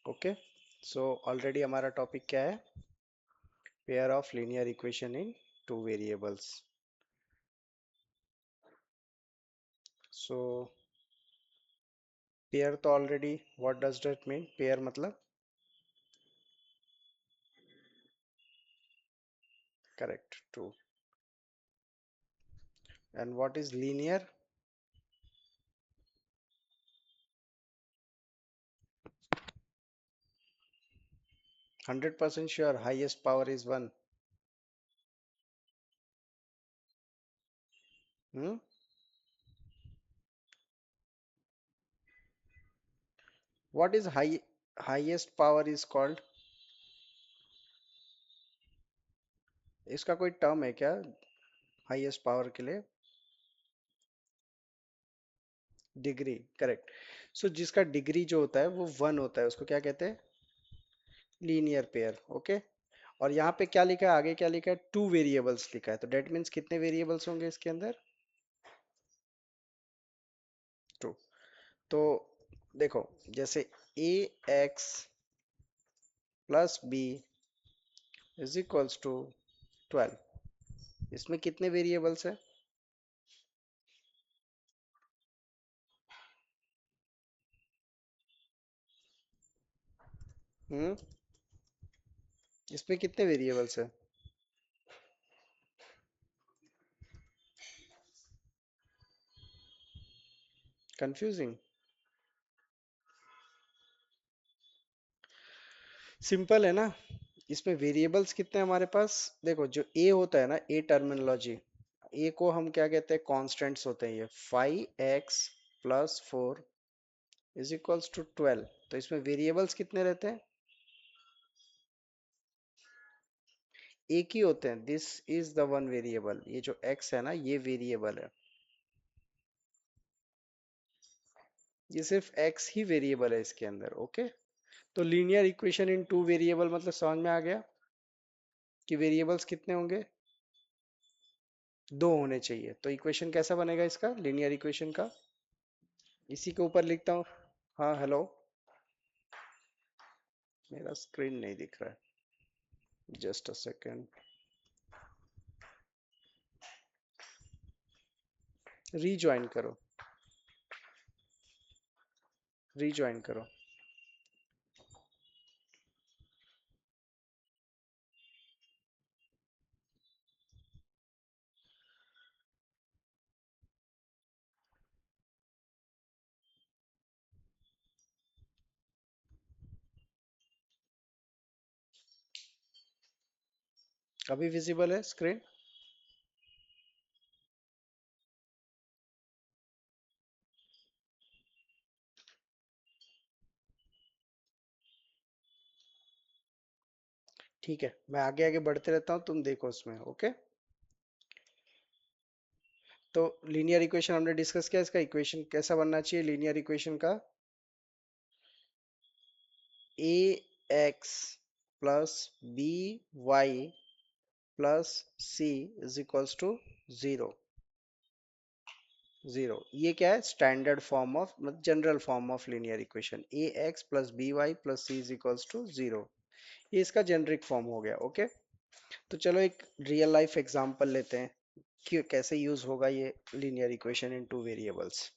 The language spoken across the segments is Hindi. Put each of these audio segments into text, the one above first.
ओके, सो ऑलरेडी हमारा टॉपिक क्या है? Pair of linear equation in two variables. So pair तो already, what does that mean? Pair मतलब correct, two. And what is linear? 100% sure highest power is one. Hmm. What is highest power is called? इसका कोई टर्म है क्या हाईएस्ट पावर के लिए? Degree, correct. सो जिसका डिग्री जो होता है वो वन होता है उसको क्या कहते हैं? Linear pair. ओके. और यहाँ पे क्या लिखा है, आगे क्या लिखा है? टू वेरिएबल्स लिखा है, तो डेट मीन्स कितने वेरिएबल्स होंगे इसके अंदर? टू. तो देखो, जैसे a x plus b is equals to 12, इसमें कितने वेरिएबल्स है? हम्म. इसमें कितने वेरिएबल्स है? कंफ्यूजिंग. सिंपल है ना. इसमें वेरिएबल्स कितने हैं हमारे पास? देखो, जो ए होता है ना, ए टर्मिनोलॉजी, ए को हम क्या कहते हैं? कांस्टेंट्स होते हैं. ये 5x+4 इज इक्वल्स टू 12, तो इसमें वेरिएबल्स कितने रहते हैं? एक ही होते हैं. This is the one variable. ये जो x है ना, ये वेरिएबल है. ये सिर्फ x ही वेरिएबल है इसके अंदर. ओके. तो linear equation in two variable मतलब समझ में आ गया कि वेरिएबल्स कितने होंगे? दो होने चाहिए. तो इक्वेशन कैसा बनेगा इसका, लीनियर इक्वेशन का? इसी के ऊपर लिखता हूँ. हाँ, हेलो. मेरा स्क्रीन नहीं दिख रहा है, जस्ट अ सेकेंड. रीज्वाइन करो, रीज्वाइन करो. अभी विजिबल है स्क्रीन? ठीक है, मैं आगे आगे बढ़ते रहता हूँ, तुम देखो उसमें. ओके. तो लीनियर इक्वेशन हमने डिस्कस किया. इसका इक्वेशन कैसा बनना चाहिए लीनियर इक्वेशन का? A x plus B y plus c is equals to zero. Zero, ये क्या है? स्टैंडर्ड फॉर्म ऑफ, मतलब general form of linear equation. A x plus B y plus c is equals to zero. ये इसका जेनरिक फॉर्म हो गया. ओके. तो चलो एक रियल लाइफ एग्जांपल लेते हैं कि कैसे यूज होगा ये linear equation in two variables.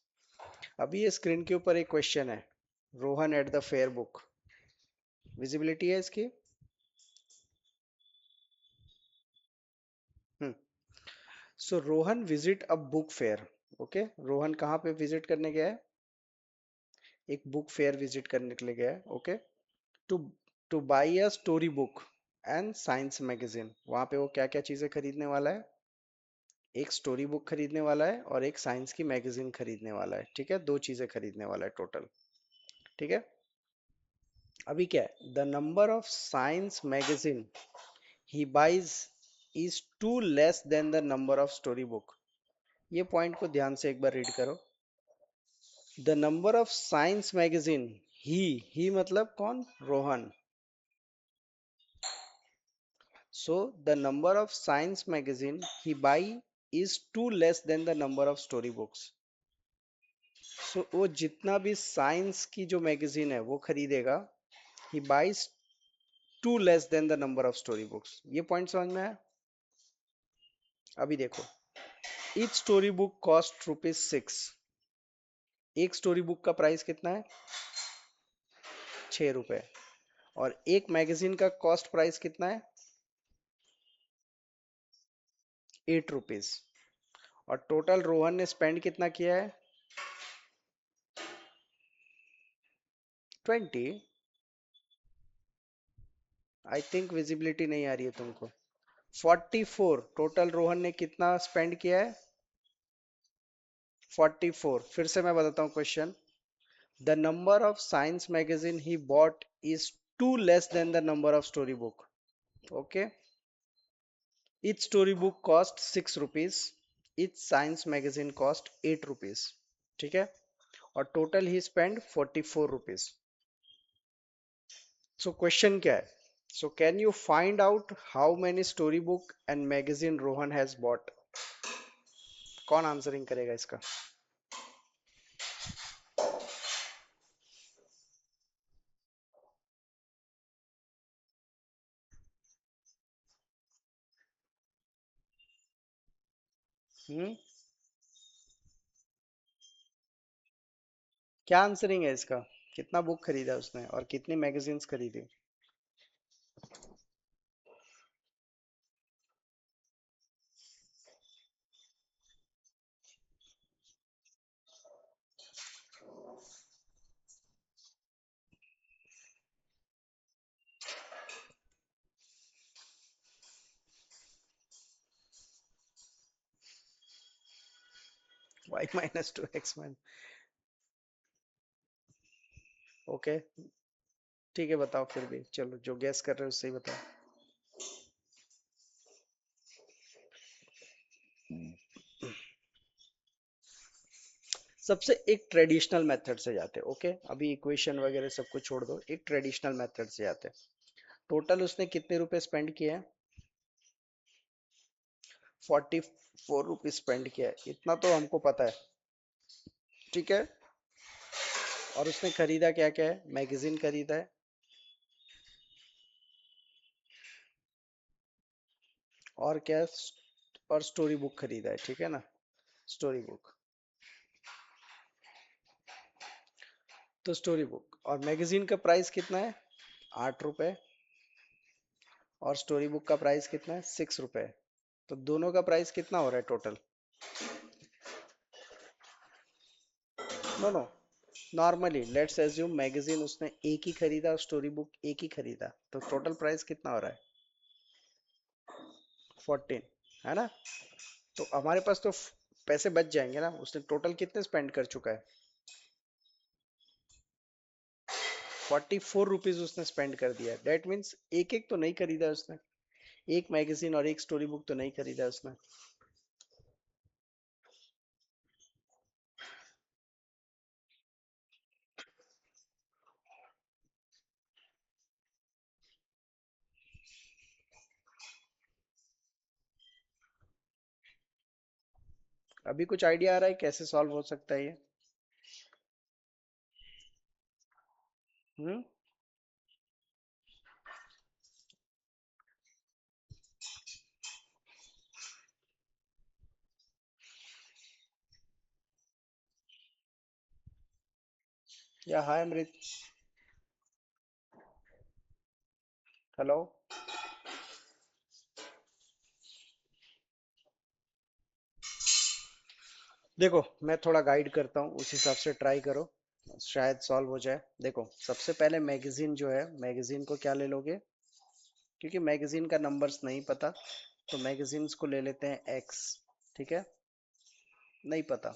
अभी ये स्क्रीन के ऊपर एक क्वेश्चन है. Rohan at the fair book. Visibility है इसकी? Hmm. So Rohan visit a book fair. Okay. Rohan कहाँ पे विजिट करने गया है? एक बुक फेयर विजिट करने के लिए गया है. Okay. To to buy a story book and science magazine. वहां पे वो क्या क्या चीजें खरीदने वाला है? एक स्टोरी बुक खरीदने वाला है और एक साइंस की मैगजीन खरीदने वाला है. ठीक है, दो चीजें खरीदने वाला है टोटल. ठीक है. अभी क्या है? The number of science magazine he buys is two less than the number of story book. ये पॉइंट को ध्यान से एक बार रीड करो. The number of science magazine, he मतलब कौन? Rohan. So the number of science magazine he buy is too less than the number of story books. So वो जितना भी साइंस की जो मैगजीन है वो खरीदेगा, he buys two less than the number of story books. ये पॉइंट समझ में आया? अभी देखो, ईच स्टोरी बुक कॉस्ट ₹6। एक स्टोरी बुक का प्राइस कितना है? ₹6। और एक मैगजीन का कॉस्ट प्राइस कितना है? ₹8। और टोटल रोहन ने स्पेंड कितना किया है? 20। आई थिंक विजिबिलिटी नहीं आ रही है तुमको। 44। टोटल रोहन ने कितना स्पेंड किया है? 44। फिर से मैं बताता हूँ question. The number of science magazine he bought is two less than the number of story book. Okay, each story book cost ₹6, each science magazine cost ₹8। ठीक है, और total he spend ₹44। So question क्या है? So can you find out how many story book and magazine Rohan has bought? कौन आंसरिंग करेगा इसका? हम्म, क्या आंसरिंग है इसका? कितना बुक खरीदा उसने और कितनी मैगजीन्स खरीदी? y-2x। ओके, ठीक है, बताओ फिर भी, चलो जो गैस कर रहे हो उससे ही बताओ। सबसे एक ट्रेडिशनल मेथड से जाते हैं। ओके, अभी इक्वेशन वगैरह सब कुछ छोड़ दो, एक ट्रेडिशनल मेथड से जाते हैं। टोटल उसने कितने रुपए स्पेंड किए हैं? ₹44 स्पेंड किया है, इतना तो हमको पता है। ठीक है, और उसने खरीदा क्या क्या है? मैगजीन खरीदा है, और क्या? और स्टोरी बुक खरीदा है, ठीक है ना? स्टोरी बुक, तो स्टोरी बुक और मैगजीन का प्राइस कितना है? ₹8। और स्टोरी बुक का प्राइस कितना है? ₹6। तो दोनों का प्राइस कितना हो रहा है total? No no, normally let's assume magazine उसने एक ही खरीदा और स्टोरी बुक एक ही खरीदा, तो टोटल प्राइस कितना हो रहा है? 14, है ना? तो हमारे पास तो पैसे बच जाएंगे ना। उसने टोटल कितने स्पेंड कर चुका है? ₹44 उसने स्पेंड कर दिया है। डेट मीन्स एक एक तो नहीं खरीदा उसने, एक मैगजीन और एक स्टोरी बुक तो नहीं खरीदा उसने। अभी कुछ आइडिया आ रहा है कैसे सॉल्व हो सकता है ये? हम्म, या हाय अमृत, हेलो। देखो, मैं थोड़ा गाइड करता हूँ, उस हिसाब से ट्राई करो, शायद सॉल्व हो जाए। देखो, सबसे पहले मैगजीन जो है, मैगजीन को क्या ले लोगे? क्योंकि मैगजीन का नंबर्स नहीं पता, तो मैगजीन्स को ले लेते हैं एक्स। ठीक है, नहीं पता।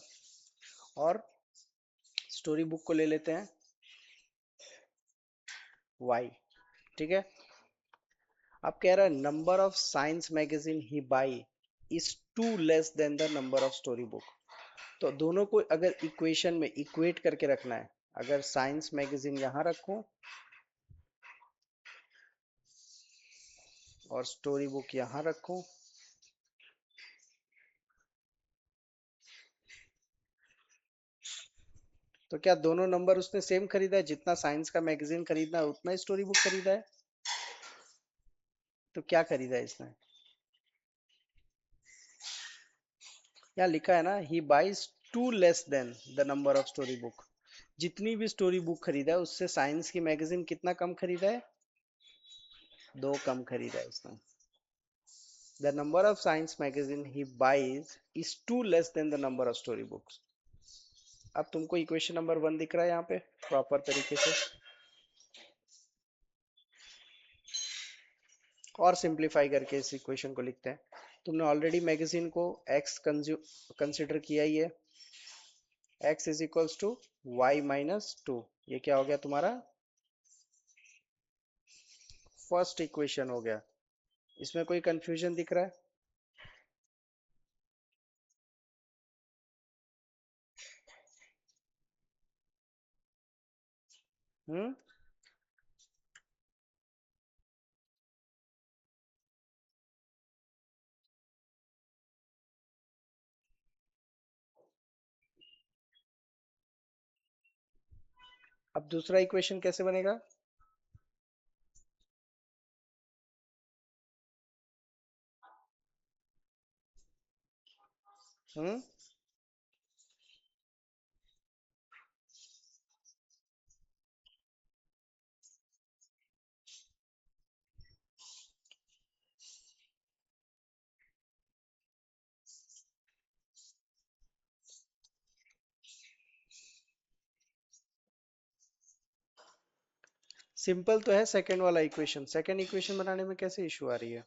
और स्टोरी बुक को ले लेते हैं वाई। ठीक है, अब कह रहा है number of science magazine he buy is two less than the number of story book. तो दोनों को अगर इक्वेशन में इक्वेट करके रखना है, अगर साइंस मैगजीन यहां रखूं और स्टोरी बुक यहां रखूं, तो क्या दोनों नंबर उसने सेम खरीदा है? जितना साइंस का मैगजीन खरीदना है उतना स्टोरी बुक खरीदा है? तो क्या खरीदा है इसने? यहाँ लिखा है ना, he buys two less than the number of story book. जितनी भी स्टोरी बुक खरीदा है उससे साइंस की मैगजीन कितना कम खरीदा है? दो कम खरीदा है उसने। The number of science magazine he buys is two less than the number of story books. अब तुमको इक्वेशन नंबर 1 दिख रहा है यहाँ पे प्रॉपर तरीके से? और सिंप्लीफाई करके इस इक्वेशन को लिखते हैं। तुमने ऑलरेडी मैगजीन को एक्स कंसिडर किया ही है। X is equals to y minus two. ये क्या हो गया तुम्हारा? फर्स्ट इक्वेशन हो गया। इसमें कोई कंफ्यूजन दिख रहा है? हम्म। अब दूसरा इक्वेशन कैसे बनेगा? हम्म। सिंपल तो है सेकंड वाला इक्वेशन। सेकंड इक्वेशन बनाने में कैसे इशू आ रही है?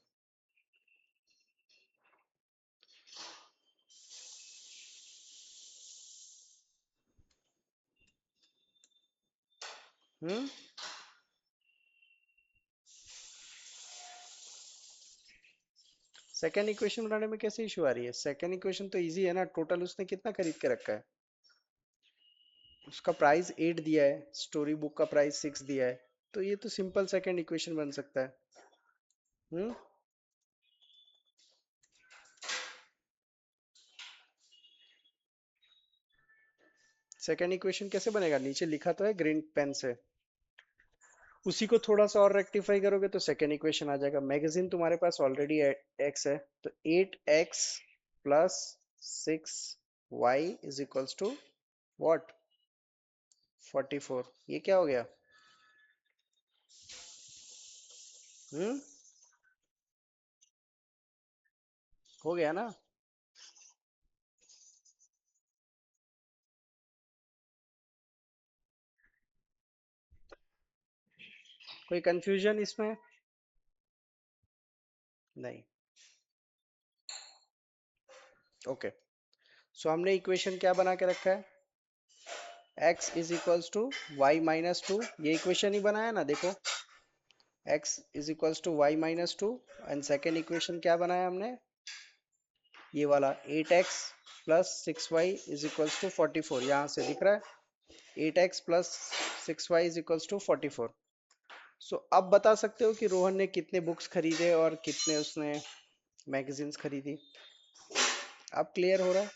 हम्म। सेकंड इक्वेशन बनाने में कैसे इशू आ रही है? सेकंड इक्वेशन तो इजी है ना। टोटल उसने कितना खरीद के रखा है? उसका प्राइस 8 दिया है, स्टोरी बुक का प्राइस 6 दिया है। तो ये तो सिंपल सेकंड इक्वेशन बन सकता है। हम्म। सेकंड इक्वेशन कैसे बनेगा? नीचे लिखा तो है ग्रीन पेन से। उसी को थोड़ा सा और रेक्टिफाई करोगे तो सेकंड इक्वेशन आ जाएगा। मैगजीन तुम्हारे पास ऑलरेडी एक्स है, तो 8x plus 6y is equals to what? 44। ये क्या हो गया? हम्म। हो गया ना? कोई कंफ्यूजन इसमें? नहीं। ओके। सो हमने इक्वेशन क्या बना के रखा है? x is equals to y minus two. ये इक्वेशन ही बनाया ना, देखो। x is equals to y minus two. And second equation क्या बनाया हमने? ये वाला 8x plus 6y is equals to 44। यहाँ से दिख रहा है 8x plus 6y is equals to 44। So अब बता सकते हो कि रोहन ने कितने बुक्स खरीदे और कितने उसने मैगजीन्स खरीदी? अब क्लियर हो रहा है?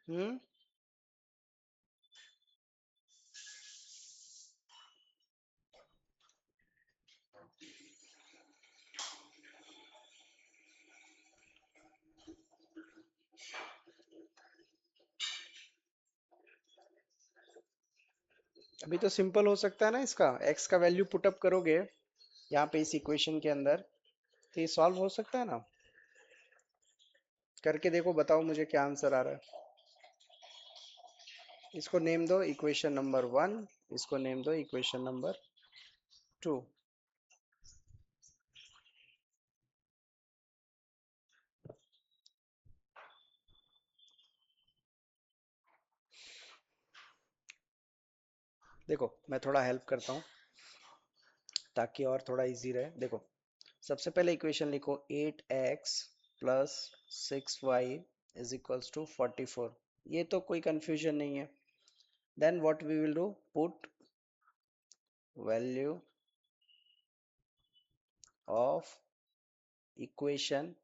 हम्म। अभी तो सिंपल हो सकता है ना इसका। x का वैल्यू पुट अप करोगे यहाँ पे इस इक्वेशन के अंदर, तो ये सॉल्व हो सकता है ना। करके देखो, बताओ मुझे क्या आंसर आ रहा है। इसको नेम दो इक्वेशन नंबर 1, इसको नेम दो इक्वेशन नंबर 2। देखो मैं थोड़ा हेल्प करता हूँ ताकि और थोड़ा इजी रहे। देखो सबसे पहले इक्वेशन लिखो 8x plus 6y is equals to 44। ये तो कोई कंफ्यूजन नहीं है। Then what we will do, put value of equation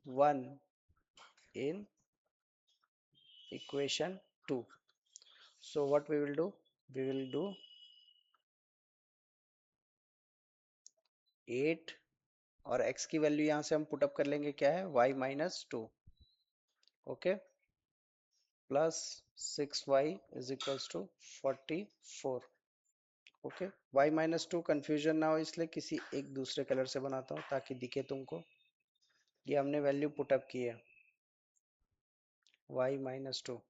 1 in equation 2. So what we will do, we will do 8 और x की वैल्यू यहाँ से हम पुट अप कर लेंगे, क्या है y minus two, okay, plus 6y is equals to 44। Okay, y minus two confusion ना हो इसलिए किसी एक दूसरे कलर से बनाता हूँ ताकि दिखे तुमको। ये हमने वैल्यू पुटअप की है y माइनस टू।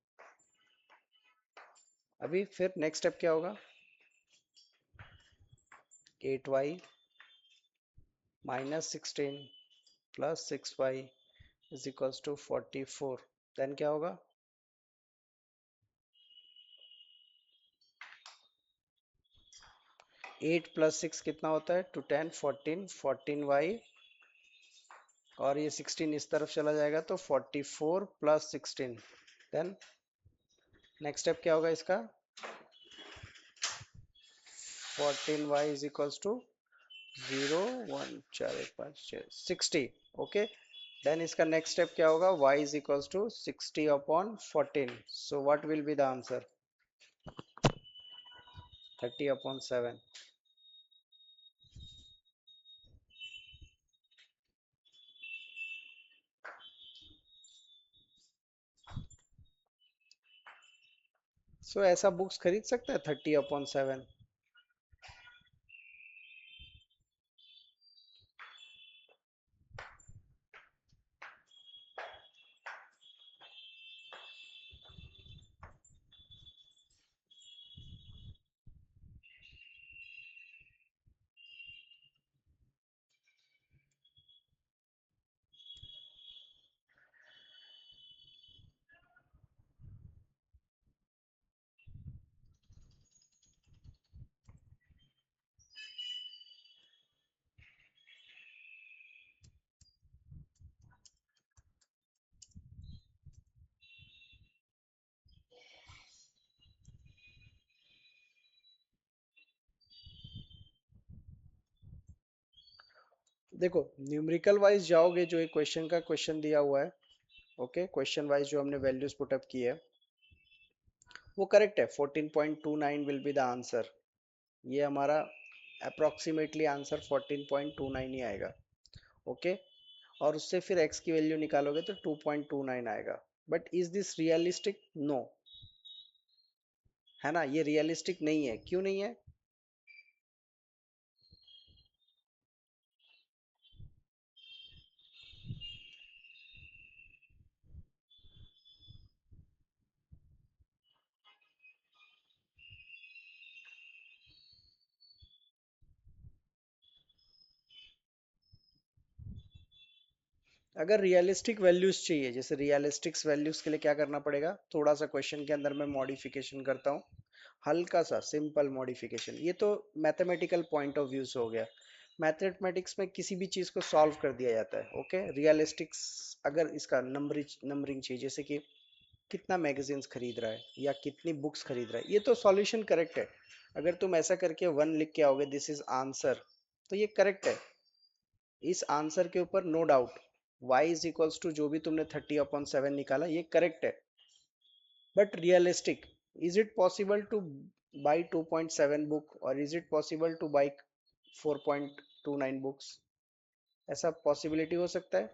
अभी फिर नेक्स्ट स्टेप क्या होगा, 8y minus 16 plus 6y is equals to 44। Then क्या होगा, 8 प्लस 6 कितना होता है, टू 10 14, 14y और ये 16 इस तरफ चला जाएगा तो 44 प्लस 16। देन नेक्स्ट स्टेप क्या होगा इसका, 14y is equals to 0 1 4 1 5 6 60। Okay, then इसका नेक्स्ट स्टेप क्या होगा, y is equals to 60 upon 14। So what will be the answer, 30 upon 7। सो ऐसा बुक्स खरीद सकते हैं 30 अपॉन 7। देखो न्यूमेरिकल वाइज जाओगे, जो एक क्वेश्चन का क्वेश्चन दिया हुआ है, ओके, क्वेश्चन वाइज जो हमने वैल्यूज पुटअप की है वो करेक्ट है। 14.29 विल बी द आंसर। ये हमारा अप्रोक्सीमेटली आंसर 14.29 ही आएगा। ओके, और उससे फिर x की वैल्यू निकालोगे तो 2.29 आएगा। But is this realistic, no, है ना, ये रियलिस्टिक नहीं है। क्यों नहीं है, अगर रियलिस्टिक वैल्यूज चाहिए, जैसे रियलिस्टिक्स वैल्यूज के लिए क्या करना पड़ेगा, थोड़ा सा क्वेश्चन के अंदर मैं मॉडिफिकेशन करता हूँ, हल्का सा सिंपल मॉडिफिकेशन। ये तो मैथमेटिकल पॉइंट ऑफ व्यू से हो गया। मैथमेटिक्स में किसी भी चीज को सॉल्व कर दिया जाता है। ओके, रियलिस्टिक्स अगर इसका नंबरिंग चाहिए, जैसे कि कितना मैगजीन्स खरीद रहा है या कितनी बुक्स खरीद रहा है, ये तो सॉल्यूशन करेक्ट है। अगर तुम ऐसा करके 1 लिख के आओगे, दिस इज आंसर, तो ये करेक्ट है। इस आंसर के ऊपर no doubt, y is equals to जो भी तुमने 30/7 निकाला ये करेक्ट है। But realistic, is it possible to buy 2.7 book और is it possible to buy 4.29 books, ऐसा पॉसिबिलिटी हो सकता है?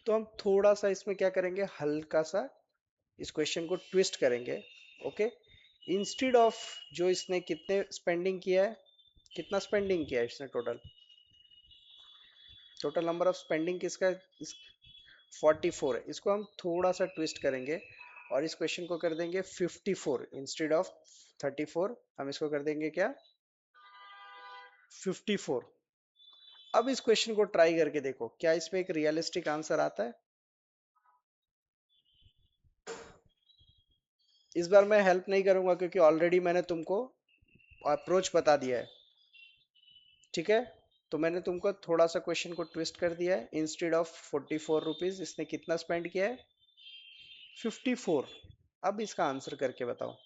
तो हम थोड़ा सा इसमें क्या करेंगे, हल्का सा इस क्वेश्चन को ट्विस्ट करेंगे। ओके, इंस्टेड ऑफ जो इसने कितने स्पेंडिंग किया है, कितना स्पेंडिंग किया है इसने, total total number of spending किसका है? 44 है। इसको हम थोड़ा सा ट्विस्ट करेंगे और इस क्वेश्चन को कर देंगे 54 इंस्टेड ऑफ 34। हम इसको कर देंगे क्या, 54। अब इस क्वेश्चन को ट्राई करके देखो क्या इसमें एक रियलिस्टिक आंसर आता है। इस बार मैं हेल्प नहीं करूंगा क्योंकि ऑलरेडी मैंने तुमको अप्रोच बता दिया है, ठीक है। तो मैंने तुमको थोड़ा सा क्वेश्चन को ट्विस्ट कर दिया है। इंस्टेड ऑफ 44 रुपीज इसने कितना स्पेंड किया है? 54। अब इसका आंसर करके बताओ।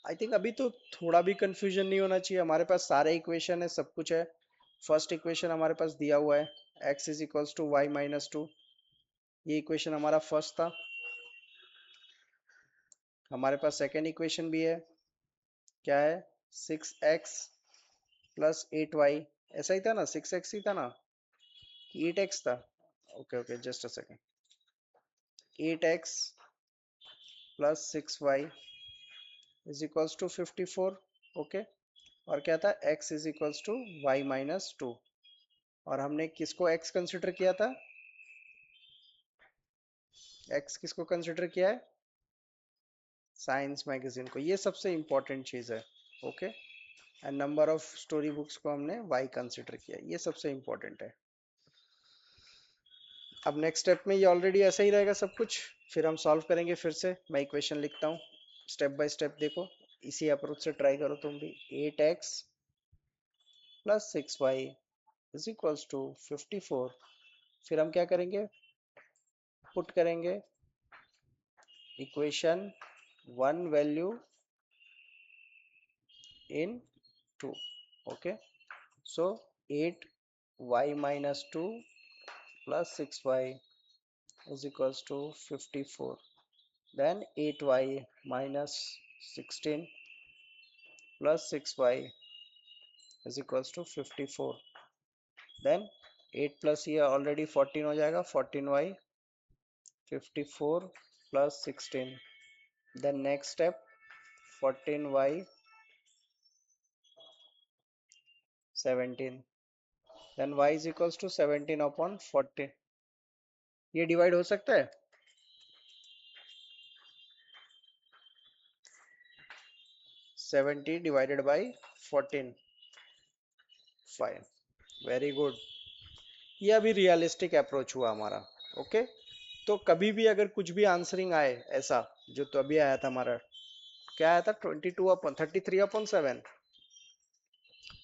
आई थिंक अभी तो थोड़ा भी कंफ्यूजन नहीं होना चाहिए, हमारे पास सारे इक्वेशन है, सब कुछ है। फर्स्ट इक्वेशन हमारे पास दिया हुआ है, x is equals to y minus two. ये इक्वेशन हमारा फर्स्ट था। हमारे पास सेकेंड इक्वेशन भी है, क्या है? 6x plus 8y। ऐसा ही था ना, 6x ही था ना कि 8x था? Okay okay, just a second. 8x plus 6y is equals to 54। Okay. और क्या था? x is equals to y minus two. और हमने किसको x कंसिडर किया था? x किसको कंसिडर किया है? साइंस मैगजीन को। ये सबसे इंपॉर्टेंट चीज है। Okay. And number of story books को हमने y कंसिडर किया, ये सबसे इंपॉर्टेंट है। अब नेक्स्ट स्टेप में ये ऑलरेडी ऐसा ही रहेगा सब कुछ। फिर हम सॉल्व करेंगे फिर से। मैं इक्वेशन लिखता हूँ, स्टेप बाय स्टेप देखो। इसी अप्रोच से ट्राई करो तुम भी। 8x plus 6y is equals to 54। फिर हम क्या करेंगे? पुट करेंगे equation one value in two. Okay. So 8y minus 2 plus 6y is equals to 54. Then 8y minus 16 plus 6y is equals to 54. Then 8 plus ये already 14 हो जाएगा, 14y 54 plus 16. Then next step 14y 17. Then y is equals to 17 upon 40. ये डिवाइड हो सकता है? 70 divided by 14, 5. Very good. ये अभी रियलिस्टिक अप्रोच हुआ हमारा। ओके। तो कभी भी अगर कुछ भी आंसरिंग आए ऐसा, जो तो अभी आया था हमारा, क्या आया था? 22/33/7।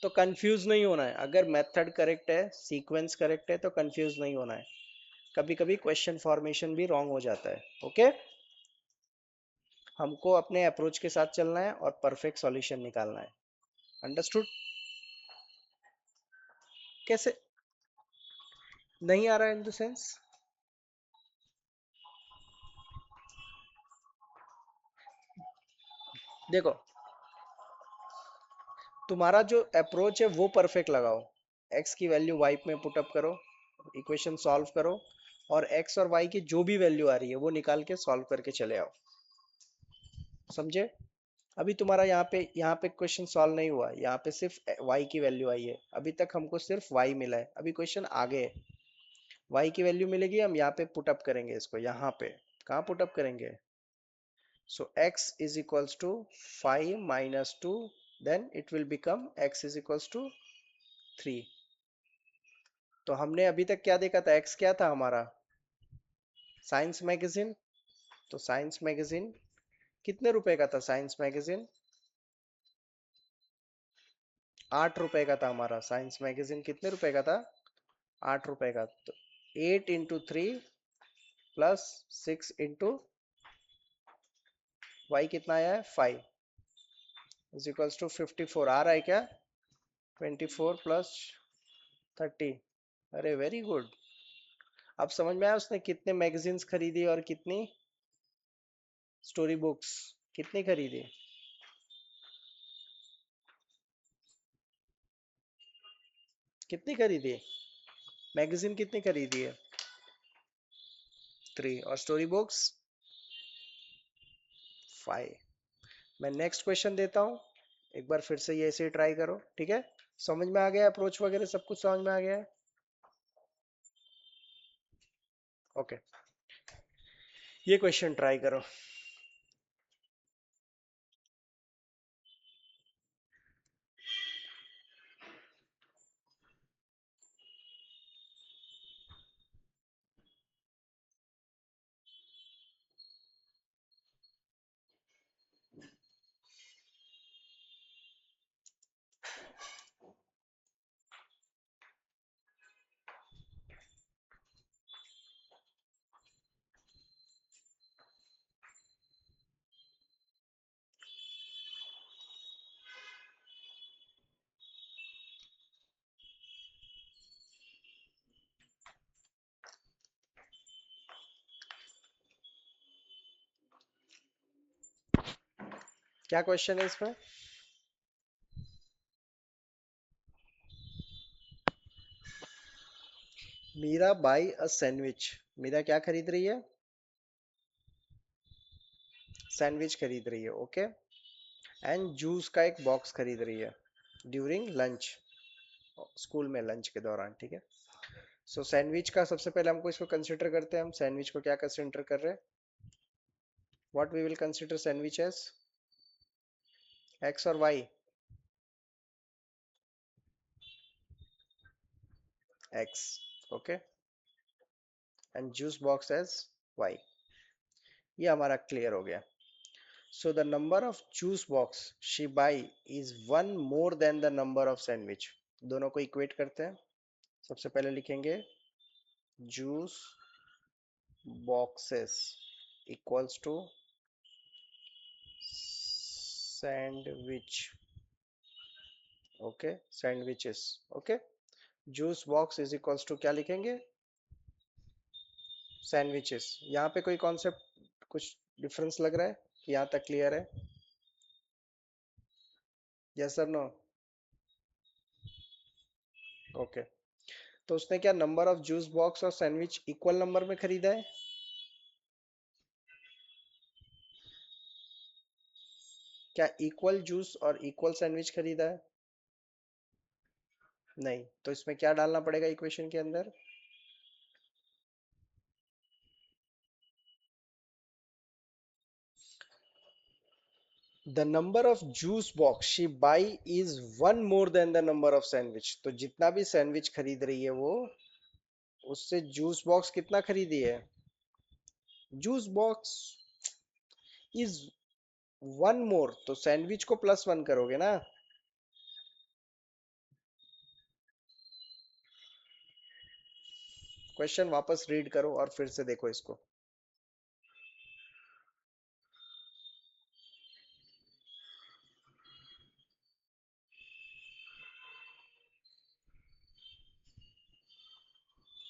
तो कंफ्यूज नहीं होना है। अगर मेथड करेक्ट है, सीक्वेंस करेक्ट है, तो कंफ्यूज नहीं होना है। कभी कभी क्वेश्चन फॉर्मेशन भी रॉन्ग हो जाता है। ओके। हमको अपने अप्रोच के साथ चलना है और परफेक्ट सॉल्यूशन निकालना है। अंडरस्टूड? कैसे नहीं आ रहा है इन द सेंस? देखो, तुम्हारा जो अप्रोच है वो परफेक्ट लगाओ। x की वैल्यू y में पुटअप करो, इक्वेशन सॉल्व करो, और x और y की जो भी वैल्यू आ रही है वो निकाल के सॉल्व करके चले आओ। समझे? अभी तुम्हारा यहाँ पे क्वेश्चन सॉल्व नहीं हुआ, यहाँ पे सिर्फ y की वैल्यू आई है। अभी तक हमको सिर्फ y मिला है, अभी क्वेश्चन आगे है। y की वैल्यू मिलेगी, हम यहाँ पे पुटअप करेंगे इसको। यहाँ पे कहाँ पुटअप करेंगे? So x is equals to 5 - 2, then it will become x is equals to 3। तो हमने अभी तक क्या देखा था? x क्या था हमारा? Science magazine. तो साइंस मैगजीन कितने रुपए का था? साइंस मैगजीन 8 रुपए का था हमारा। साइंस मैगजीन कितने रुपए का था? 8 रुपए का। तो 8 × 3 प्लस 6 × y कितना आया है? 5 इज इक्वल्स टू 54। आ रहा है क्या? 24 प्लस 30। अरे वेरी गुड। अब समझ में आया उसने कितने मैगजीन्स खरीदी और कितनी स्टोरी बुक्स कितनी खरीदी? कितनी खरीदी? मैगजीन कितनी खरीदी है? 3। और स्टोरी बुक्स 5। मैं नेक्स्ट क्वेश्चन देता हूँ, एक बार फिर से ये ऐसे ही ट्राई करो, ठीक है। समझ में आ गया? अप्रोच वगैरह सब कुछ समझ में आ गया है? ओके, ये क्वेश्चन ट्राई करो। क्या क्वेश्चन है इसमें? Meera buy a sandwich. Meera क्या खरीद रही है? सैंडविच खरीद रही है, ओके। एंड जूस का एक बॉक्स खरीद रही है ड्यूरिंग लंच, स्कूल में लंच के दौरान, ठीक है। सो सैंडविच का सबसे पहले हमको इसको कंसिडर करते हैं। हम सैंडविच को क्या कंसिडर कर रहे हैं? What we will consider sandwich as? X और Y? X, okay. And juice box as Y. ये हमारा क्लियर हो गया। So the number of juice box she buy is one more than the number of sandwich. दोनों को इक्वेट करते हैं। सबसे पहले लिखेंगे juice boxes equals to sandwich, okay, sandwiches, okay. Juice box is equals to क्या लिखेंगे? सैंडविचेस। यहाँ पे कोई कॉन्सेप्ट कुछ डिफरेंस लग रहा है कि यहाँ तक क्लियर है? Yes sir, no? ओके। तो उसने क्या नंबर ऑफ जूस बॉक्स और सैंडविच इक्वल नंबर में खरीदा है? क्या इक्वल जूस और इक्वल सैंडविच खरीदा है? नहीं। तो इसमें क्या डालना पड़ेगा इक्वेशन के अंदर? The number of juice box she buy is one more than the number of sandwich. तो जितना भी सैंडविच खरीद रही है वो, उससे जूस बॉक्स कितना खरीदी है? जूस बॉक्स इज वन मोर, तो सैंडविच को प्लस वन करोगे ना। क्वेश्चन वापस रीड करो और फिर से देखो इसको।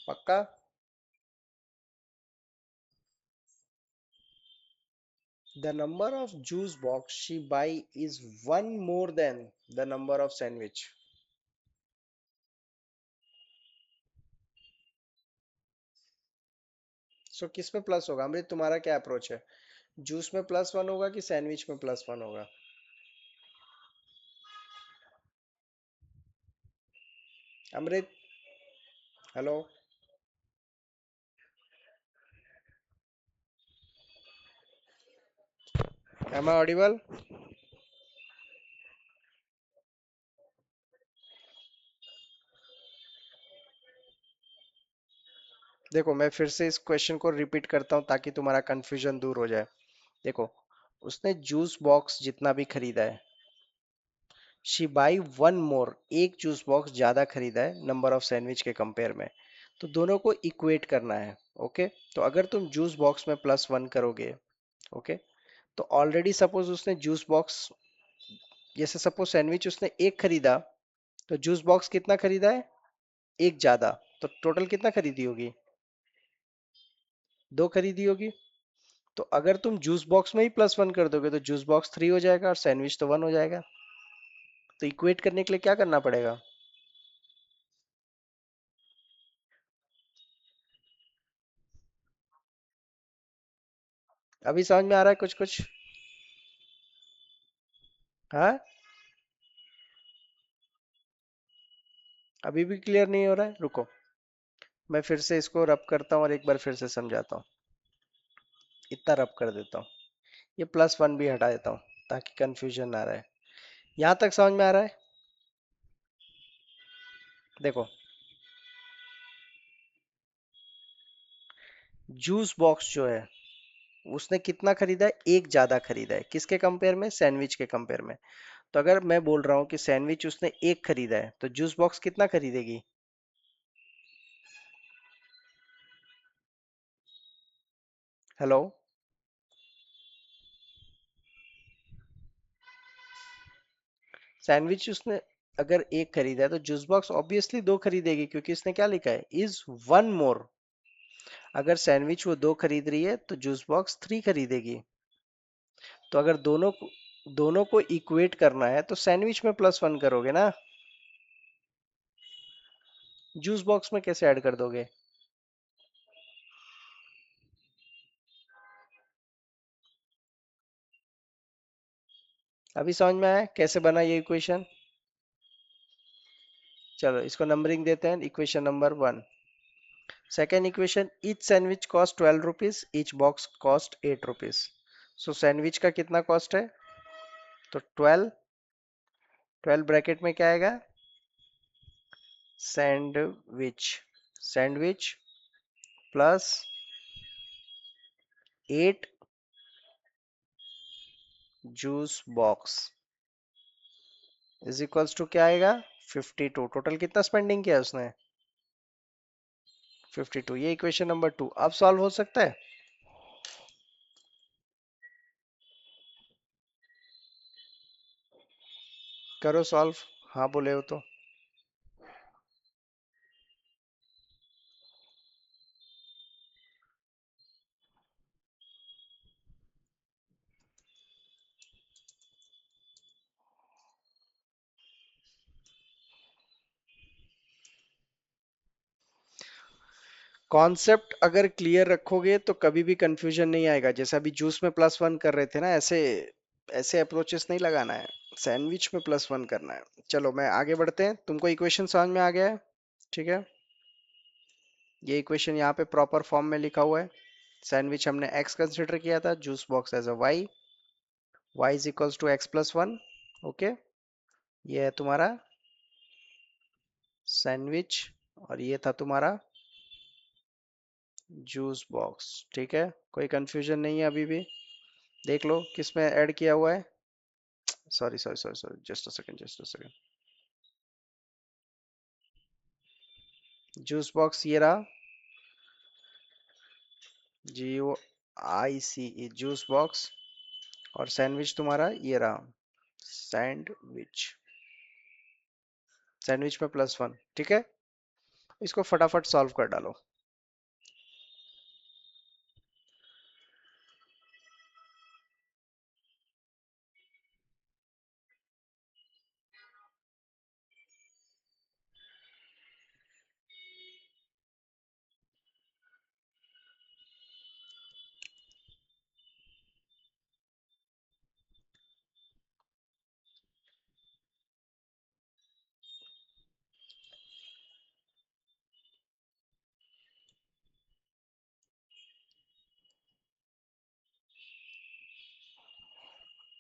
पक्का? The number of juice box she buy is one more than the number of sandwich. So किस में प्लस होगा अमृत? तुम्हारा क्या अप्रोच है? जूस में प्लस वन होगा कि सैंडविच में प्लस वन होगा? Amrit, hello? Am I audible? देखो मैं फिर से इस क्वेश्चन को रिपीट करता हूं ताकि तुम्हारा कंफ्यूजन दूर हो जाए। देखो, उसने जूस बॉक्स जितना भी खरीदा है, शी बाई वन मोर, एक जूस बॉक्स ज्यादा खरीदा है नंबर ऑफ सैंडविच के कंपेयर में। तो दोनों को इक्वेट करना है, ओके। तो अगर तुम जूस बॉक्स में प्लस वन करोगे, ओके, तो ऑलरेडी सपोज उसने जूस बॉक्स, जैसे सपोज सैंडविच उसने एक खरीदा, तो जूस बॉक्स कितना खरीदा है? एक ज्यादा। तो टोटल कितना खरीदी होगी? दो खरीदी होगी। तो अगर तुम जूस बॉक्स में ही प्लस वन कर दोगे तो जूस बॉक्स थ्री हो जाएगा और सैंडविच तो वन हो जाएगा। तो इक्वेट करने के लिए क्या करना पड़ेगा? अभी समझ में आ रहा है कुछ कुछ? हाँ? अभी भी क्लियर नहीं हो रहा है? रुको। मैं फिर से इसको रब करता हूँ और एक बार फिर से समझाता हूँ। इतना रब कर देता हूँ, ये +1 भी हटा देता हूँ ताकि कंफ्यूजन ना रहे। यहां तक समझ में आ रहा है? देखो, जूस बॉक्स जो है उसने कितना खरीदा है? एक ज्यादा खरीदा है। किसके कंपेयर में? सैंडविच के कंपेयर में। तो अगर मैं बोल रहा हूँ कि सैंडविच उसने एक खरीदा है, तो जूस बॉक्स कितना खरीदेगी? हेलो? सैंडविच उसने अगर एक खरीदा है तो जूस बॉक्स ऑब्वियसली दो खरीदेगी, क्योंकि इसने क्या लिखा है? इज वन मोर। अगर सैंडविच वो दो खरीद रही है तो जूस बॉक्स थ्री खरीदेगी। तो अगर दोनों को इक्वेट करना है तो सैंडविच में +1 करोगे ना, जूस बॉक्स में कैसे ऐड कर दोगे? अभी समझ में आया कैसे बना ये इक्वेशन? चलो इसको नंबरिंग देते हैं। Equation number 1। Second equation, each sandwich cost 12 rupees, each box cost 8 rupees. So sandwich का कितना कॉस्ट है? तो 12, 12 ब्रैकेट में क्या आएगा? Sandwich, sandwich plus 8 juice box is equals to क्या आएगा? 52। टोटल कितना स्पेंडिंग किया उसने? 52। ये इक्वेशन नंबर 2 अब सॉल्व हो सकता है? करो सॉल्व। हाँ बोले हो तो। कॉन्सेप्ट अगर क्लियर रखोगे तो कभी भी कंफ्यूजन नहीं आएगा। जैसे अभी जूस में +1 कर रहे थे ना, ऐसे ऐसे अप्रोचेस नहीं लगाना है। सैंडविच में +1 करना है। चलो मैं आगे बढ़ते हैं। तुमको इक्वेशन समझ में आ गया है? ठीक है। ये इक्वेशन यहाँ पे प्रॉपर फॉर्म में लिखा हुआ है। सैंडविच हमने x कंसिडर किया था, juice box as a y is equals to x+1। ओके, ये है तुम्हारा सैंडविच और ये था तुम्हारा जूस बॉक्स। ठीक है, कोई कंफ्यूजन नहीं है अभी भी? देख लो किस में ऐड किया हुआ है। Sorry sorry sorry sorry, just a second, just a second. Juice box ये रहा, GUICE, जूस बॉक्स। और सैंडविच तुम्हारा ये रहा, सैंडविच, सैंडविच में +1। ठीक है, इसको फटाफट सॉल्व कर डालो।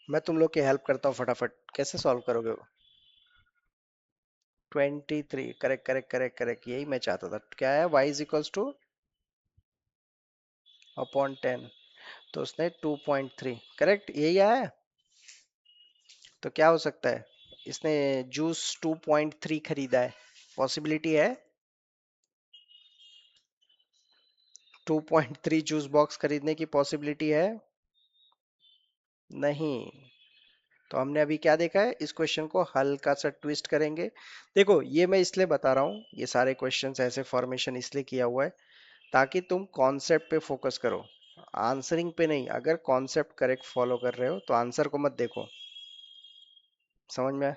मैं तुम लोग की हेल्प करता हूँ, फटाफट कैसे सॉल्व करोगे? 23, करेक्ट करेक्ट करेक्ट करेक्ट, यही मैं चाहता था। क्या है? y is equals two upon 10। तो उसने 2.3, करेक्ट यही आया। तो क्या हो सकता है? इसने जूस 2.3 खरीदा है, पॉसिबिलिटी है? 2.3 जूस बॉक्स खरीदने की पॉसिबिलिटी है? नहीं। तो हमने अभी क्या देखा है? इस क्वेश्चन को हल्का सा ट्विस्ट करेंगे। देखो ये मैं इसलिए बता रहा हूँ, ये सारे क्वेश्चंस ऐसे फॉर्मेशन इसलिए किया हुआ है ताकि तुम कॉन्सेप्ट पे फोकस करो, आंसरिंग पे नहीं। अगर कॉन्सेप्ट करेक्ट फॉलो कर रहे हो तो आंसर को मत देखो। समझ में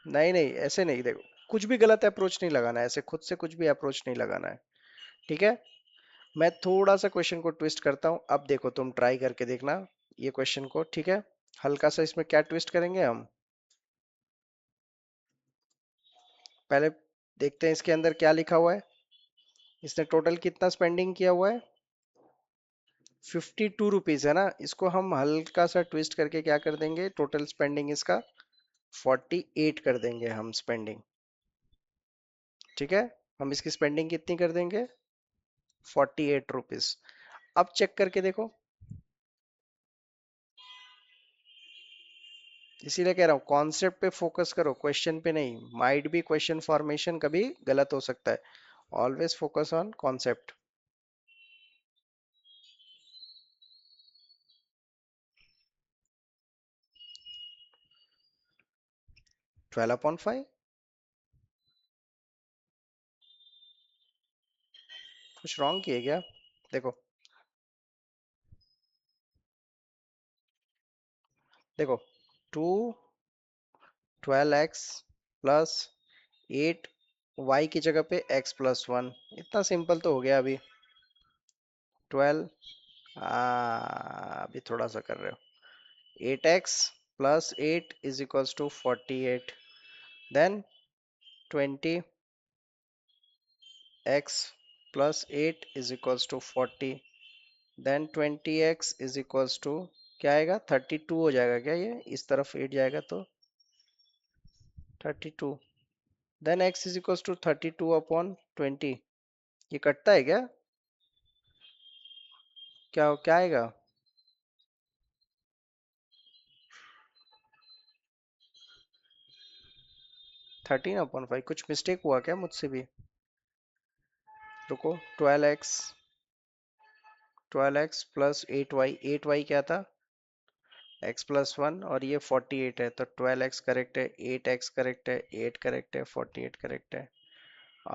नहीं नहीं, ऐसे नहीं। देखो, कुछ भी गलत अप्रोच नहीं लगाना है, ऐसे खुद से कुछ भी अप्रोच नहीं लगाना है। ठीक है, मैं थोड़ा सा क्वेश्चन को ट्विस्ट करता हूँ। अब देखो तुम ट्राई करके देखना ये क्वेश्चन को। ठीक है, हल्का सा इसमें क्या ट्विस्ट करेंगे हम? पहले देखते हैं इसके अंदर क्या लिखा हुआ है। इसने टोटल कितना स्पेंडिंग किया हुआ है, 52 रुपीज है ना। इसको हम हल्का सा ट्विस्ट करके क्या कर देंगे, टोटल स्पेंडिंग इसका 48 कर देंगे हम स्पेंडिंग। ठीक है, हम इसकी स्पेंडिंग कितनी कर देंगे, 48 रुपीज। अब चेक करके देखो, इसीलिए कह रहा हूँ कॉन्सेप्ट पे फोकस करो, क्वेश्चन पे नहीं। माइट भी क्वेश्चन फॉर्मेशन कभी गलत हो सकता है, ऑलवेज फोकस ऑन कॉन्सेप्ट। 12/5, कुछ रॉन्ग किए क्या। देखो, देखो, 12x प्लस 8 y की जगह पे x+1, इतना सिंपल तो हो गया अभी। 12, अभी थोड़ा सा कर रहे हो। 8x+8 = 48, then 20x+8 = 40, then 20x क्या आएगा, 32 हो जाएगा क्या, ये इस तरफ 8 जाएगा तो 32, देन x = 32/20। ये कटता है क्या, क्या आएगा, 13/5। कुछ मिस्टेक हुआ क्या मुझसे भी, रुको। 12x प्लस 8y क्या था, x+1, और ये 48 है, तो 12x करेक्ट है, 8x करेक्ट है, 8 करेक्ट है, 48 करेक्ट है,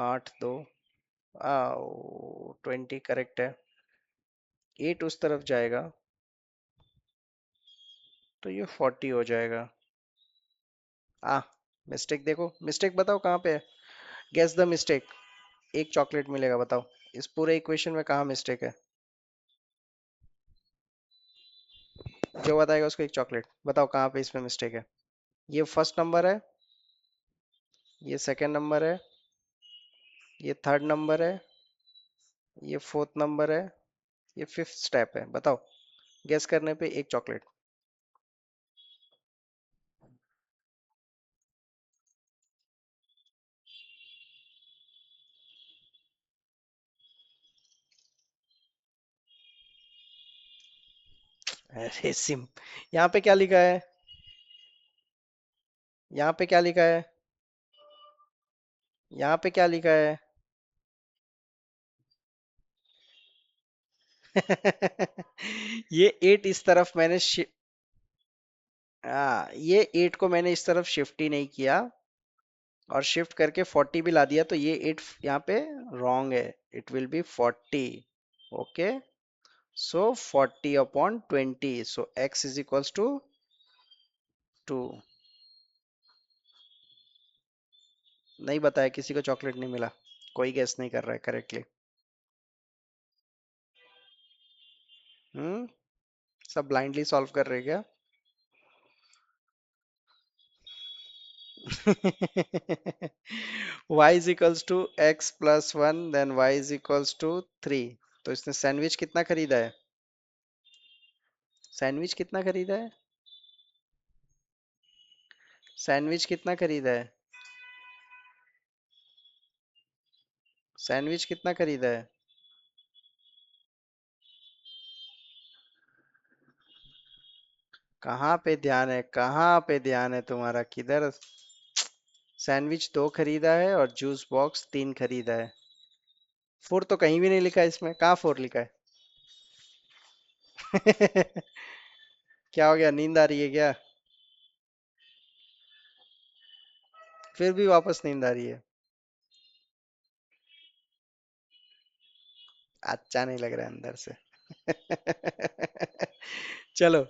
8 2 20 करेक्ट है। 8 उस तरफ जाएगा तो ये 40 हो जाएगा। आ मिस्टेक देखो, मिस्टेक बताओ कहाँ पे है, गेस द मिस्टेक। एक चॉकलेट मिलेगा, बताओ इस पूरे इक्वेशन में कहाँ मिस्टेक है। जो बताएगा उसको एक चॉकलेट, बताओ कहाँ पे इसमें मिस्टेक है। ये फर्स्ट नंबर है, ये सेकंड नंबर है, ये थर्ड नंबर है, ये फोर्थ नंबर है, ये फिफ्थ स्टेप है। बताओ, गेस करने पे एक चॉकलेट। अरे सिम, यहाँ पे क्या लिखा है, यहाँ पे क्या लिखा है, यहाँ पे क्या लिखा है। ये 8 इस तरफ मैंने ये 8 को मैंने इस तरफ शिफ्ट ही नहीं किया, और शिफ्ट करके 40 भी ला दिया, तो ये 8 यहाँ पे रॉन्ग है, it will be 40। Okay, so 40/20, so x = 2। नहीं बताया, किसी को चॉकलेट नहीं मिला, कोई गेस नहीं कर रहा है करेक्टली। हम्म, सब ब्लाइंडली सॉल्व कर रहे हैं क्या। y = x+1, then y = 3। तो इसने सैंडविच कितना खरीदा है, सैंडविच कितना खरीदा है, सैंडविच कितना खरीदा है, सैंडविच कितना खरीदा है। कहाँ पे ध्यान है, कहाँ पे ध्यान है तुम्हारा, किधर। सैंडविच 2 खरीदा है और जूस बॉक्स 3 खरीदा है। 4 तो कहीं भी नहीं लिखा है इसमें, कहाँ 4 लिखा है। क्या हो गया, नींद आ रही है क्या, फिर भी वापस नींद आ रही है। अच्छा नहीं लग रहा है अंदर से। चलो,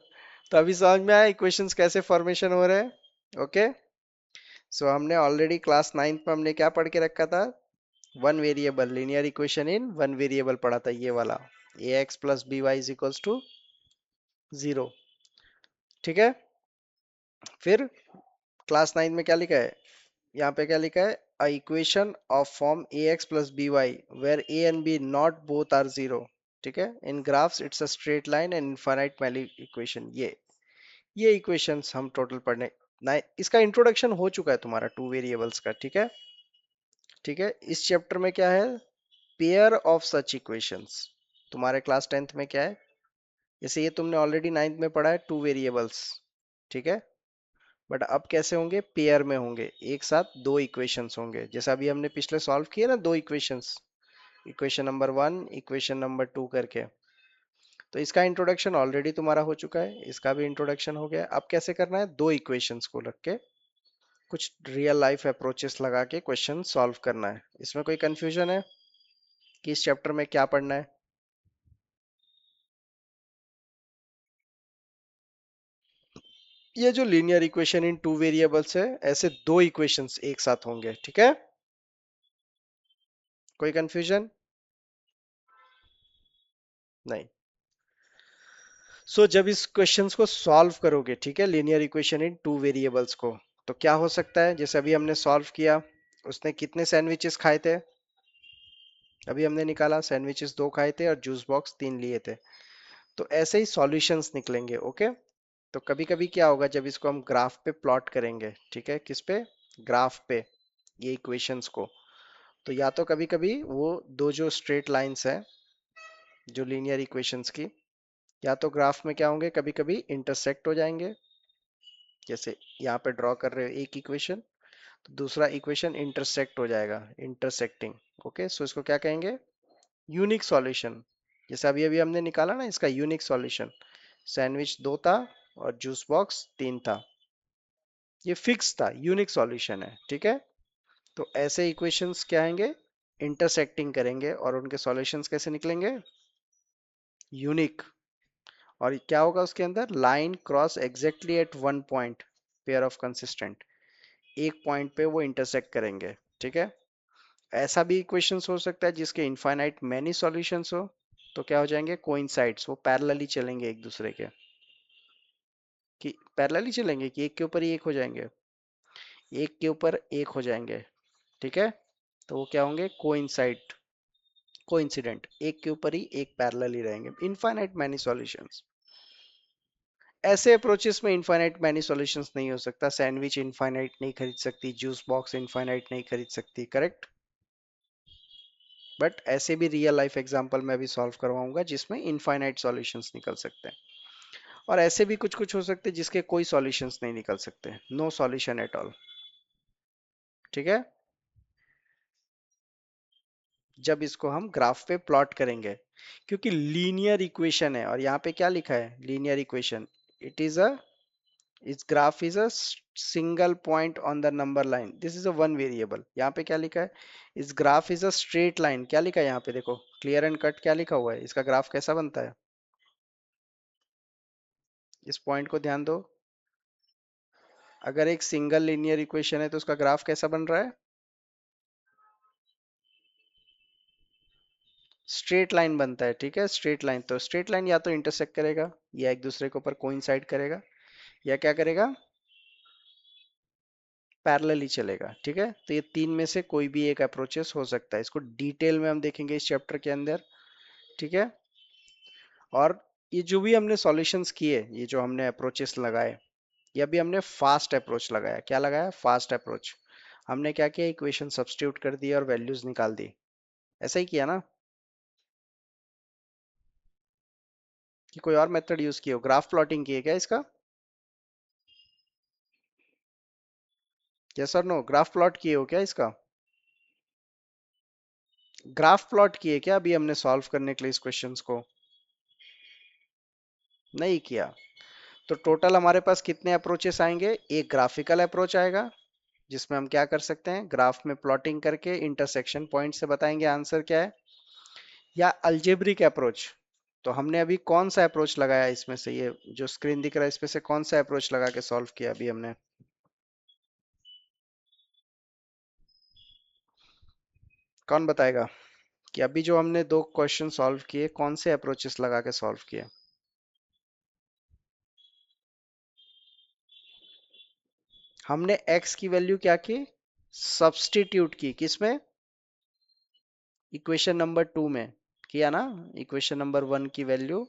तो अभी समझ में आया इक्वेशंस कैसे फॉर्मेशन हो रहे हैं। ओके, सो हमने ऑलरेडी क्लास 9th में हमने क्या पढ़ के रखा था, one variable linear equation in one variable पढ़ा था, ये वाला, ax + by = 0। ठीक है, फिर क्लास 9 में क्या लिखा है, यहाँ पे क्या लिखा है, a equation of form A x plus B Y where A and B not both are zero. ठीक है, in graphs it's a straight line and infinite value equation. ये इक्वेशंस हम टोटल पढ़ने ना, इसका इंट्रोडक्शन हो चुका है तुम्हारा टू वेरिएबल्स का। ठीक है, ठीक है, इस चैप्टर में क्या है, पेयर ऑफ सच इक्वेशंस। तुम्हारे क्लास 10th में क्या है, जैसे ये तुमने ऑलरेडी 9th में पढ़ा है टू वेरिएबल्स। ठीक है, बट अब कैसे होंगे, पेयर में होंगे, एक साथ दो इक्वेशंस होंगे, जैसे अभी हमने पिछले सॉल्व किए ना दो equations, equation number 1 equation number 2 करके। तो इसका इंट्रोडक्शन ऑलरेडी तुम्हारा हो चुका है, इसका भी इंट्रोडक्शन हो गया। अब कैसे करना है, दो इक्वेशंस को रख के कुछ रियल लाइफ अप्रोचेस लगा के क्वेश्चन सॉल्व करना है। इसमें कोई कंफ्यूजन है कि इस चैप्टर में क्या पढ़ना है? ये जो linear equation in two variables है, ऐसे दो इक्वेशंस एक साथ होंगे। ठीक है, कोई कंफ्यूजन नहीं? जब इस क्वेश्चंस को सॉल्व करोगे, ठीक है, linear equation in two variables को, तो क्या हो सकता है, जैसे अभी हमने सॉल्व किया, उसने कितने सैंडविचेस खाए थे, अभी हमने निकाला सैंडविचेस दो खाए थे और जूस बॉक्स तीन लिए थे। तो ऐसे ही सॉल्यूशंस निकलेंगे। ओके, तो कभी कभी क्या होगा जब इसको हम ग्राफ पे प्लॉट करेंगे, ठीक है, किस पे, ग्राफ पे, ये इक्वेशंस को, तो या तो कभी कभी वो दो जो स्ट्रेट लाइंस हैं जो लीनियर इक्वेशंस की, या तो ग्राफ में क्या होंगे, कभी कभी इंटरसेक्ट हो जाएंगे, जैसे यहाँ पे ड्रॉ कर रहे हो एक इक्वेशन, तो दूसरा इक्वेशन इंटरसेक्ट हो जाएगा, इंटरसेक्टिंग। ओके, सो इसको क्या कहेंगे, यूनिक सॉल्यूशन। जैसे अभी अभी हमने निकाला ना इसका यूनिक सॉल्यूशन, सैंडविच दो था और जूस बॉक्स तीन था, ये फिक्स था, यूनिक सॉल्यूशन है। ठीक है, तो ऐसे इक्वेशंस क्या आएंगे, इंटरसेक्टिंग करेंगे और उनके सॉल्यूशंस कैसे निकलेंगे, यूनिक। और क्या होगा उसके अंदर, line cross exactly at one point, pair of consistent, एक पॉइंट पे वो इंटरसेक्ट करेंगे। ठीक है, ऐसा भी इक्वेशंस हो सकता है जिसके इनफाइनाइट मैनी सॉल्यूशंस हो, तो क्या हो जाएंगे, कोइंसाइड्स, वो पैरेलली चलेंगे एक दूसरे के, कि पैरेलली चलेंगे कि एक के ऊपर ही एक हो जाएंगे, एक के ऊपर एक हो जाएंगे। ठीक है, तो वो क्या होंगे, कोइंसाइड, कोइंसिडेंट, एक के ऊपर ही एक पैरेलल ही रहेंगे, इनफाइनाइट मैनी सॉल्यूशंस। ऐसे अप्रोचेस में इनफाइनाइट मैनी सॉल्यूशंस नहीं हो सकता, सैंडविच इनफाइनाइट नहीं खरीद सकती, जूस बॉक्स इनफाइनाइट नहीं खरीद सकती, करेक्ट। बट ऐसे भी रियल लाइफ एग्जांपल मैं अभी सॉल्व करवाऊंगा जिसमें इनफाइनाइट सॉल्यूशंस निकल सकते हैं, और ऐसे भी कुछ कुछ हो सकते हैं जिसके कोई सॉल्यूशंस नहीं निकल सकते, नो सॉल्यूशन एट ऑल। ठीक है, जब इसको हम ग्राफ पे प्लॉट करेंगे, क्योंकि लीनियर इक्वेशन है, और यहाँ पे क्या लिखा है, linear equation, it is a, its graph is a single point on the number line, this is a one variable। यहाँ पे क्या लिखा है, इस graph is a straight line, क्या लिखा है यहाँ पे देखो, क्लियर एंड कट क्या लिखा हुआ है, इसका ग्राफ कैसा बनता है, इस पॉइंट को ध्यान दो। अगर एक सिंगल लीनियर इक्वेशन है तो उसका ग्राफ कैसा बन रहा है, स्ट्रेट लाइन बनता है। ठीक है, स्ट्रेट लाइन, तो स्ट्रेट लाइन या तो इंटरसेक्ट करेगा, या एक दूसरे के ऊपर कोइंसाइड करेगा, या क्या करेगा, पैरेलली चलेगा। ठीक है, तो ये तीन में से कोई भी एक अप्रोचेस हो सकता है, इसको डिटेल में हम देखेंगे इस चैप्टर के अंदर। ठीक है, और ये जो भी हमने सॉल्यूशंस किए, ये जो हमने अप्रोचेस लगाए, ये अभी हमने फास्ट अप्रोच लगाया, क्या लगाया, फास्ट अप्रोच। हमने क्या किया, इक्वेशन सब्स्टिट्यूट कर दी और वैल्यूज निकाल दी, ऐसा ही किया ना, कि कोई और मेथड यूज किया हो, ग्राफ प्लॉटिंग किए क्या इसका, यस और नो, ग्राफ प्लॉट किए हो क्या इसका, ग्राफ प्लॉट किए क्या अभी हमने सॉल्व करने के लिए इस क्वेश्चंस को, नहीं किया। तो टोटल हमारे पास कितने अप्रोचेस आएंगे, एक ग्राफिकल अप्रोच आएगा, जिसमें हम क्या कर सकते हैं, ग्राफ में प्लॉटिंग करके इंटरसेक्शन पॉइंट से बताएंगे आंसर क्या है, या अल्जेब्रिक अप्रोच। तो हमने अभी कौन सा अप्रोच लगाया इसमें से, ये जो स्क्रीन दिख रहा है इसमें से कौन सा अप्रोच लगा के सॉल्व किया अभी हमने, कौन बताएगा कि अभी जो हमने दो क्वेश्चन सॉल्व किए कौन से अप्रोचेस लगा के सॉल्व किए। हमने x की वैल्यू क्या की, सब्स्टिट्यूट की किसमें? इक्वेशन नंबर 2 में किया ना। इक्वेशन नंबर 1 की वैल्यू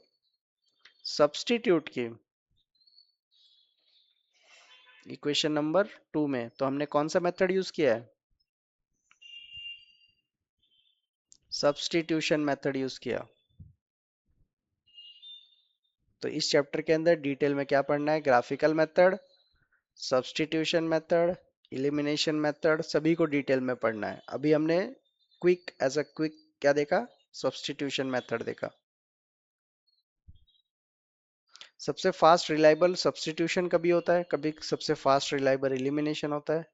सब्स्टिट्यूट की इक्वेशन नंबर 2 में, तो हमने कौन सा मेथड यूज किया है? सब्स्टिट्यूशन मेथड यूज किया। तो इस चैप्टर के अंदर डिटेल में क्या पढ़ना है? Graphical method, substitution method, elimination method, सभी को डिटेल में पढ़ना है। अभी हमने क्विक क्या देखा? सब्स्टिट्यूशन मेथड देखा। सबसे फास्ट रिलायबल सब्स्टिट्यूशन कभी होता है, कभी सबसे फास्ट रिलायबल इलिमिनेशन होता है,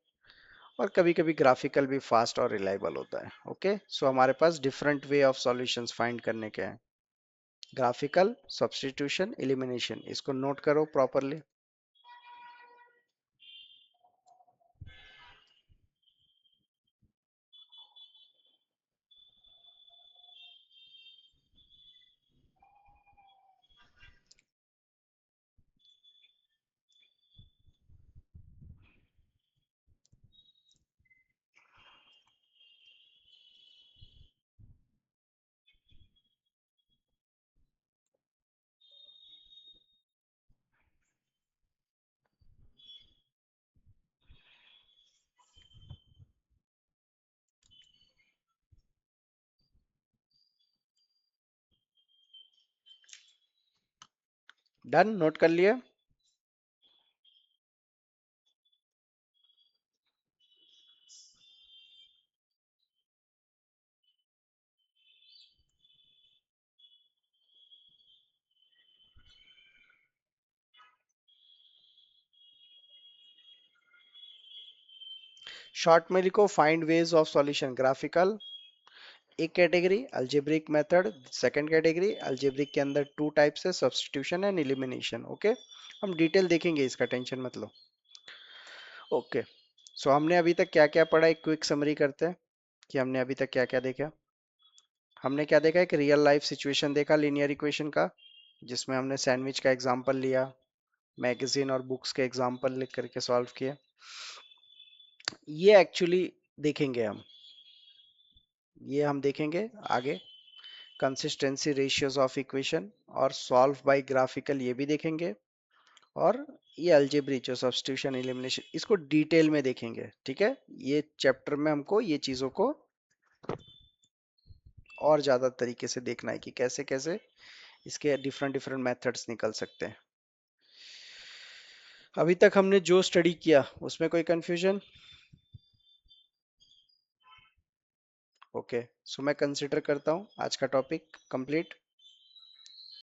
और कभी कभी ग्राफिकल भी फास्ट और रिलायबल होता है। ओके, सो हमारे पास different way of solutions find करने के हैं। ग्राफिकल, सब्स्टिट्यूशन, इलिमिनेशन, इसको नोट करो प्रॉपरली। डन, नोट कर लिए। शॉर्ट में लिखो, find ways of solution graphical. एक category algebraic method, second category algebraic के अंदर टू टाइप्स है, सब्स्टिट्यूशन एंड एलिमिनेशन। ओके, हम डिटेल देखेंगे, इसका टेंशन मत लो। ओके, सो हमने अभी तक क्या क्या पढ़ा, एक क्विक समरी करते हैं कि हमने अभी तक क्या क्या देखा। हमने क्या देखा? एक रियल लाइफ सिचुएशन देखा लीनियर इक्वेशन का, जिसमें हमने सैंडविच का एग्जांपल लिया, मैगजीन और बुक्स के एग्जांपल लिख करके सॉल्व किए। ये एक्चुअली देखेंगे हम देखेंगे आगे कंसिस्टेंसी रेशियोज ऑफ इक्वेशन, और सॉल्व बाय ग्राफिकल ये भी देखेंगे, और ये अलजेब्रिक जो सब्स्टिट्यूशन एलिमिनेशन, इसको डिटेल में देखेंगे। ठीक है, ये चैप्टर में हमको ये चीजों को और ज्यादा तरीके से देखना है कि कैसे कैसे इसके डिफरेंट डिफरेंट मेथड्स निकल सकते हैं। अभी तक हमने जो स्टडी किया उसमें कोई कंफ्यूजन? ओके, सो मैं कंसिडर करता हूँ आज का टॉपिक कंप्लीट।